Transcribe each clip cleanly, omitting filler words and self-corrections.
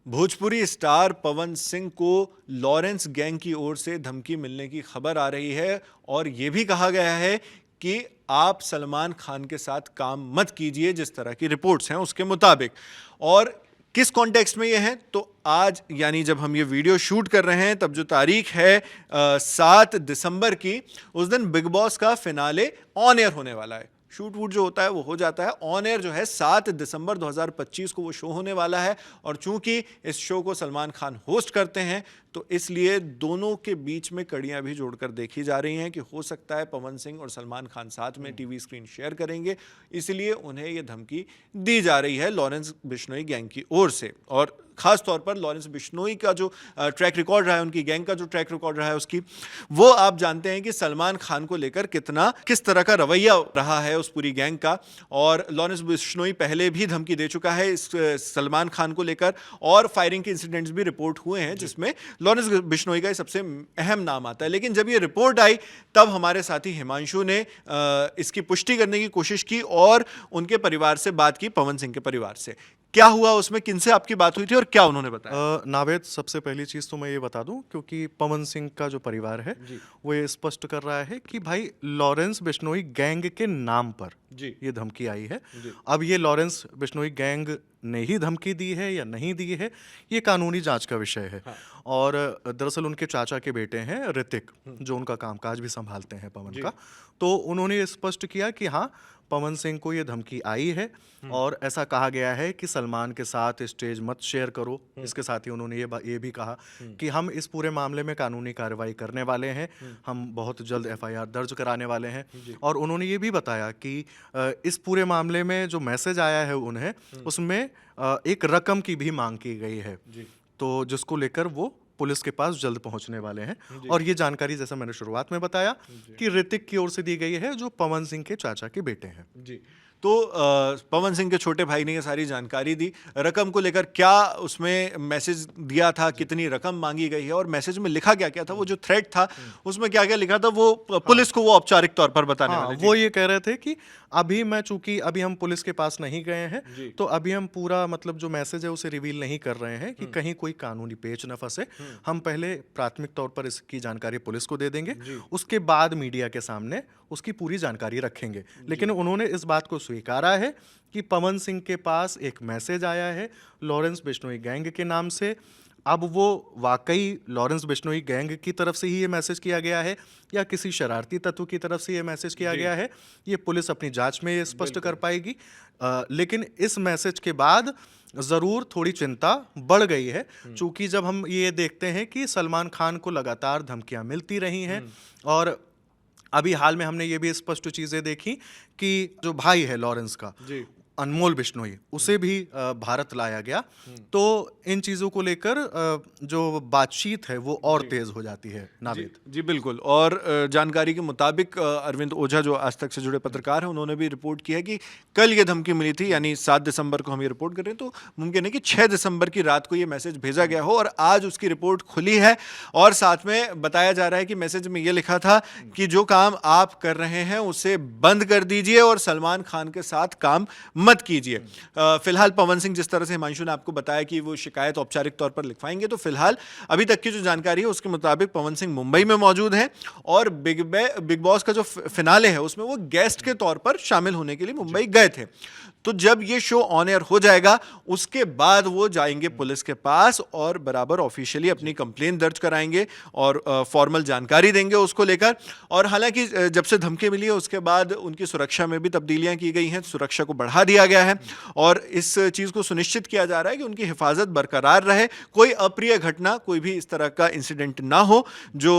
Bhojpuri star Pawan Singh को Lawrence gang की ओर से धमकी मिलने की खबर आ रही है और यह भी कहा गया है कि आप सलमान खान के साथ काम मत कीजिए, जिस तरह की रिपोर्ट्स हैं उसके मुताबिक। और किस कॉन्टेक्स्ट में ये है, तो आज यानी जब हम ये वीडियो शूट कर रहे हैं तब जो तारीख है 7 दिसंबर की, उस दिन बिग बॉस का फिनाले ऑन एयर होने वाला है। शूट वूट जो होता है वो हो जाता है, ऑन एयर जो है 7 दिसंबर 2025 को वो शो होने वाला है। और चूंकि इस शो को सलमान खान होस्ट करते हैं तो इसलिए दोनों के बीच में कड़ियां भी जोड़कर देखी जा रही हैं कि हो सकता है पवन सिंह और सलमान खान साथ में टीवी स्क्रीन शेयर करेंगे, इसलिए उन्हें यह धमकी दी जा रही है लॉरेंस बिश्नोई गैंग की ओर से। और खास तौर पर लॉरेंस बिश्नोई का जो ट्रैक रिकॉर्ड रहा है, उनकी गैंग का जो ट्रैक रिकॉर्ड रहा है उसकी, वो आप जानते हैं कि सलमान खान को लेकर किस तरह का रवैया रहा है उस पूरी गैंग का। और लॉरेंस बिश्नोई पहले भी धमकी दे चुका है इस सलमान खान को लेकर, और फायरिंग के इंसिडेंट्स भी रिपोर्ट हुए हैं जिसमें लॉरेंस बिश्नोई का सबसे अहम नाम आता है। लेकिन जब ये रिपोर्ट आई तब हमारे साथी हिमांशु ने इसकी पुष्टि करने की कोशिश की और उनके परिवार से बात की, पवन सिंह के परिवार से। क्या हुआ उसमें, किनसे आपकी बात हुई थी और क्या उन्होंने बताया? नावेद, सबसे पहली चीज तो मैं ये बता दूं, क्योंकि पवन सिंह का जो परिवार है वो ये स्पष्ट कर रहा है कि भाई लॉरेंस बिश्नोई गैंग के नाम पर ये धमकी आई है। अब ये लॉरेंस बिश्नोई गैंग ने ही धमकी दी है या नहीं दी है, ये कानूनी जांच का विषय है। और दरअसल उनके चाचा के बेटे हैं ऋतिक, जो उनका कामकाज भी संभालते हैं पवन का, तो उन्होंने स्पष्ट किया कि हाँ, पवन सिंह को ये धमकी आई है और ऐसा कहा गया है कि सलमान के साथ स्टेज मत शेयर करो। इसके साथ ही उन्होंने ये भी कहा कि हम इस पूरे मामले में कानूनी कार्रवाई करने वाले हैं, हम बहुत जल्द एफआईआर दर्ज कराने वाले हैं। और उन्होंने ये भी बताया कि इस पूरे मामले में जो मैसेज आया है उन्हें, उसमें एक रकम की भी मांग की गई है, तो जिसको लेकर वो पुलिस के पास जल्द पहुंचने वाले हैं। और ये जानकारी, जैसा मैंने शुरुआत में बताया, कि ऋतिक की ओर से दी गई है, जो पवन सिंह के चाचा के बेटे हैं। जी, तो पवन सिंह के छोटे भाई ने ये सारी जानकारी दी। रकम को लेकर क्या उसमें मैसेज दिया था, कितनी रकम मांगी गई है, और मैसेज में लिखा क्या क्या था, वो जो थ्रेट था उसमें क्या क्या लिखा था, वो पुलिस को वो औपचारिक तौर पर बताने वाले थे। वो ये कह रहे थे कि चूंकि अभी हम पुलिस के पास नहीं गए हैं, तो अभी हम पूरा मतलब जो मैसेज है उसे रिवील नहीं कर रहे हैं कि कहीं कोई कानूनी पेच न फंसे। हम पहले प्राथमिक तौर पर इसकी जानकारी पुलिस को दे देंगे, उसके बाद मीडिया के सामने उसकी पूरी जानकारी रखेंगे। लेकिन उन्होंने इस बात को स्वीकारा है कि पवन सिंह के पास एक मैसेज आया है लॉरेंस बिश्नोई गैंग के नाम से। अब वो वाकई लॉरेंस बिश्नोई गैंग की तरफ से ही ये मैसेज किया गया है या किसी शरारती तत्व की तरफ से ये मैसेज किया गया है, ये पुलिस अपनी जांच में ये स्पष्ट कर पाएगी। लेकिन इस मैसेज के बाद ज़रूर थोड़ी चिंता बढ़ गई है, चूंकि जब हम ये देखते हैं कि सलमान खान को लगातार धमकियां मिलती रही हैं, और अभी हाल में हमने ये भी स्पष्ट चीज़ें देखी कि जो भाई है लॉरेंस का, अनमोल बिश्नोई, उसे भी भारत लाया गया। तो इन चीज़ों को लेकर जो बातचीत है वो और तेज़ हो जाती है। नावेद जी बिल्कुल। और जानकारी के मुताबिक अरविंद ओझा, जो आज तक से जुड़े पत्रकार हैं, उन्होंने भी रिपोर्ट किया है कि कल ये धमकी मिली थी, यानी 7 दिसंबर को हम ये रिपोर्ट कर रहे हैं, तो मुमकिन है कि 6 दिसंबर की रात को ये मैसेज भेजा गया हो और आज उसकी रिपोर्ट खुली है। और साथ में बताया जा रहा है कि मैसेज में ये लिखा था कि जो काम आप कर रहे हैं उसे बंद कर दीजिए और सलमान खान के साथ काम मत कीजिए। फिलहाल पवन सिंह, जिस तरह से हिमांशु ने आपको बताया कि वो शिकायत औपचारिक तौर पर लिखवाएंगे, तो फिलहाल अभी तक की जो जानकारी है उसके मुताबिक पवन सिंह मुंबई में मौजूद हैं और बिग बॉस का जो फिनाले है उसमें वो गेस्ट के तौर पर शामिल होने के लिए मुंबई गए थे। तो जब ये शो ऑन एयर हो जाएगा उसके बाद वो जाएंगे पुलिस के पास और बराबर ऑफिशियली अपनी कंप्लेन दर्ज कराएंगे और फॉर्मल जानकारी देंगे उसको लेकर। और हालांकि जब से धमकी मिली है उसके बाद उनकी सुरक्षा में भी तब्दीलियां की गई हैं, सुरक्षा को बढ़ा दिया गया है और इस चीज़ को सुनिश्चित किया जा रहा है कि उनकी हिफाजत बरकरार रहे, कोई अप्रिय घटना, कोई भी इस तरह का इंसिडेंट ना हो जो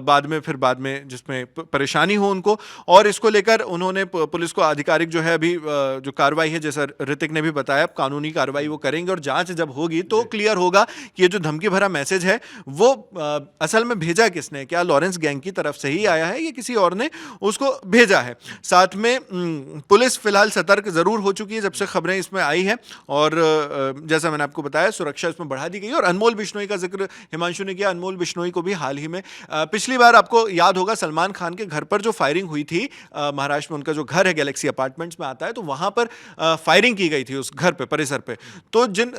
बाद में जिसमें परेशानी हो उनको। और इसको लेकर उन्होंने पुलिस को आधिकारिक जो है अभी जो कार्रवाई है, जैसा ऋतिक ने भी बताया, कानूनी कार्रवाई वो करेंगे और जांच जब होगी तो क्लियर होगा कि ये जो धमकी भरा मैसेज है वो असल में भेजा किसने, क्या लॉरेंस गैंग की तरफ से ही आया है या किसी और ने उसको भेजा है। साथ में पुलिस फिलहाल सतर्क जरूर हो चुकी है जब से खबरें इसमें आई है, और जैसा मैंने आपको बताया सुरक्षा इसमें बढ़ा दी गई है। और अनमोल बिश्नोई का जिक्र हिमांशु ने किया। अनमोल बिश्नोई को भी हाल ही में पिछली बार आपको याद होगा सलमान खान के घर पर जो फायरिंग हुई थी, महाराष्ट्र में उनका जो घर है गैलेक्सी अपार्टमेंट्स में आता है, तो वहां पर फायरिंग की गई थी उस घर पे, परिसर पे। तो जिन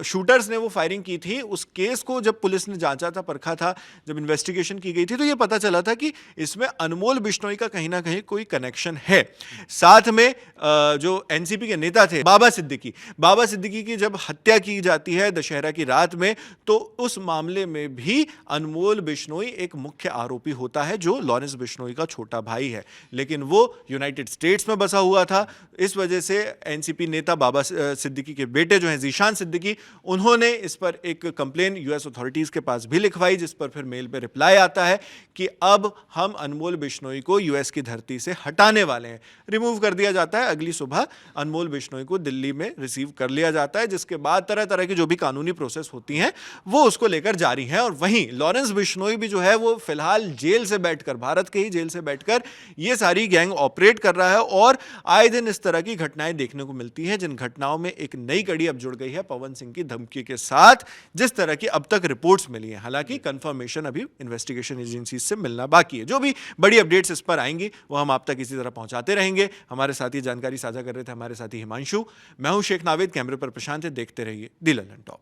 शूटर्स ने वो फायरिंग की थी, उस केस को जब पुलिस ने जांचा था, परखा था, जब इन्वेस्टिगेशन की गई थी, तो ये पता चला था कि इसमें अनमोल बिश्नोई का कहीं ना कहीं कोई कनेक्शन है। साथ में जो एनसीपी के नेता थे बाबा सिद्दीकी की जब हत्या की जाती है दशहरा की रात में, तो उस मामले में भी अनमोल बिश्नोई एक मुख्य आरोपी होता है, जो लॉरेंस बिश्नोई का छोटा भाई है, लेकिन वो यूनाइटेड स्टेट्स में बसा हुआ था। इस वजह से एनसीपी नेता बाबा सिद्दीकी के बेटे जो हैं जीशान सिद्दीकी, उन्होंने इस पर एक कंप्लेन यूएस अथॉरिटीज के पास भी लिखवाई, जिस पर फिर मेल पे रिप्लाई आता है कि अब हम अनमोल बिश्नोई को यूएस की धरती से हटाने वाले हैं। रिमूव कर दिया जाता है। अगली सुबह अनमोल बिश्नोई को दिल्ली में रिसीव कर लिया जाता है, जिसके बाद तरह तरह की जो भी कानूनी प्रोसेस होती हैं वो उसको लेकर जारी है। और वहीं लॉरेंस बिश्नोई भी जो है वो फिलहाल जेल से बैठकर, भारत के ही जेल से बैठकर ये सारी गैंग ऑपरेट कर रहा है। और आए दिन इस तरह की घटनाएं देखने को मिलती हैं, जिन घटनाओं में एक नई कड़ी अब जुड़ गई है पवन सिंह की धमकी के साथ, जिस तरह की अब तक रिपोर्ट्स मिली हैं। हालांकि कंफर्मेशन अभी इन्वेस्टिगेशन एजेंसी से मिलना बाकी है। जो भी बड़ी अपडेट्स इस पर आएंगी वो हम आप तक इसी तरह पहुंचाते रहेंगे। हमारे साथ ही जानकारी साझा कर रहे थे हमारे साथी हिमांशु। मैं हूं शेख नावेद, कैमरे पर प्रशांत है। देखते रहिए दी लंदन टॉप।